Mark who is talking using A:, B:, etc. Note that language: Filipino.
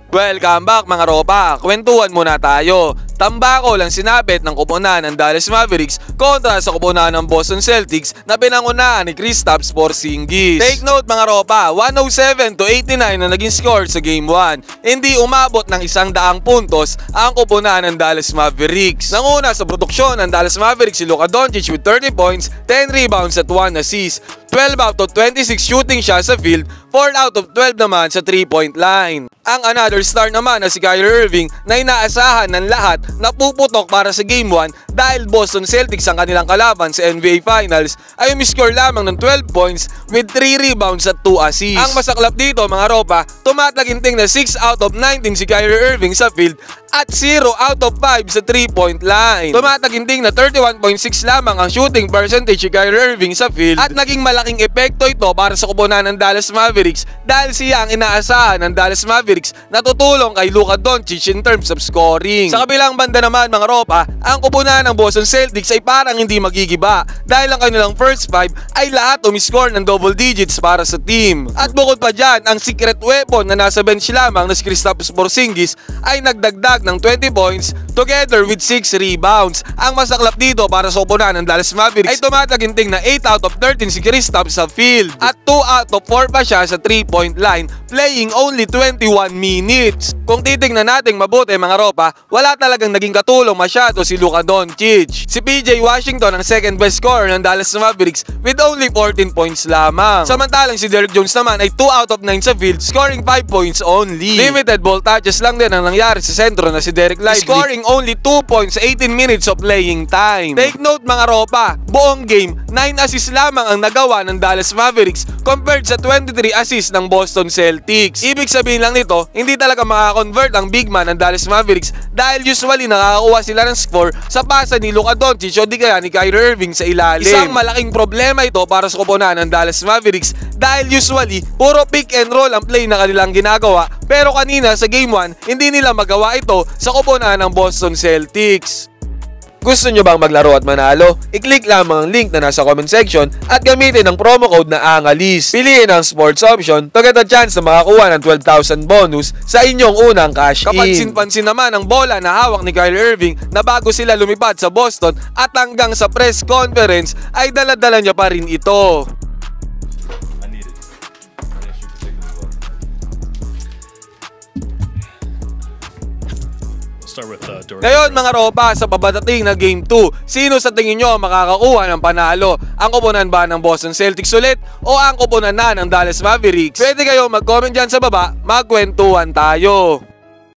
A: Welcome back mga ropa, kwentuhan muna tayo. Tambako lang sinapit ng koponan ng Dallas Mavericks kontra sa koponan ng Boston Celtics na pinangunahan ni Kristaps Porzingis. Take note mga ropa, 107-89 na naging score sa Game 1. Hindi umabot ng 100 puntos ang koponan ng Dallas Mavericks. Nanguna sa produksyon ng Dallas Mavericks si Luka Doncic with 30 points, 10 rebounds at 1 assist. 12 out of 26 shooting shots sa field, 4 out of 12 naman sa 3-point line. Ang another star naman na si Kyrie Irving na inaasahan ng lahat na puputok para sa Game 1 dahil Boston Celtics ang kanilang kalaban sa NBA Finals ay umiscore lamang ng 12 points with 3 rebounds at 2 assists. Ang masaklap dito mga ropa, tumataginting na 6 out of 19 si Kyrie Irving sa field at 0 out of 5 sa 3-point line. Tumataginting na 31.6 lamang ang shooting percentage si Kyrie Irving sa field at naging malaking epekto ito para sa koponan ng Dallas Mavericks dahil siya ang inaasahan ng Dallas Mavericks na tutulong kay Luka Doncic in terms of scoring. Sa kabilang banda naman mga ropa, ang koponan ng Boston Celtics ay parang hindi magigiba dahil ang kanilang first 5 ay lahat umiscore ng double digits para sa team. At bukod pa dyan, ang secret weapon na nasa bench lamang na si Kristaps Porzingis ay nagdagdag ng 20 points together with 6 rebounds. Ang masaklap dito para sa koponan ng Dallas Mavericks ay tumataginting na 8 out of 13 si Kristaps sa field at 2 out of 4 pa siya sa 3-point line, playing only 21 minutes. Kung titignan natin mabuti mga ropa, wala talagang naging katulong masyado si Luka Doncic. Si PJ Washington ang second best scorer ng Dallas Mavericks with only 14 points lamang. Samantalang si Derrick Jones naman ay 2 out of 9 sa field, scoring 5 points only. Limited ball touches lang din ang nangyari sa sentro na si Dereck Lively, scoring only 2 points sa 18 minutes of playing time. Take note mga ropa, buong game, 9 assists lamang ang nagawa ng Dallas Mavericks compared sa 23 assists ng Boston Celtics. Ibig sabihin lang nito, hindi talaga makakonvert ang big man ng Dallas Mavericks dahil usually nakakakuha sila ng score sa pasa ni Luka Doncic o di kaya ni Kyrie Irving sa ilalim. Isang malaking problema ito para sa koponan ng Dallas Mavericks dahil usually puro pick and roll ang play na kanilang ginagawa, pero kanina sa Game 1 hindi nila magawa ito sa koponan ng Boston Celtics. Gusto nyo bang maglaro at manalo? I-click lamang ang link na nasa comment section at gamitin ang promo code na ANGALIS. Piliin ang sports option to get a chance na makakuha ng 12,000 bonus sa inyong unang cash in. Kapansin-pansin naman ang bola na hawak ni Kyrie Irving na bago sila lumipad sa Boston at hanggang sa press conference ay dala-dala niya pa rin ito. Ngayon mga ropa, sa pabadating na Game 2, sino sa tingin nyo makakakuha ng panalo? Ang koponan ba ng Boston Celtics ulit o ang koponan na ng Dallas Mavericks? Pwede kayo mag-comment dyan sa baba, magkwentuhan tayo.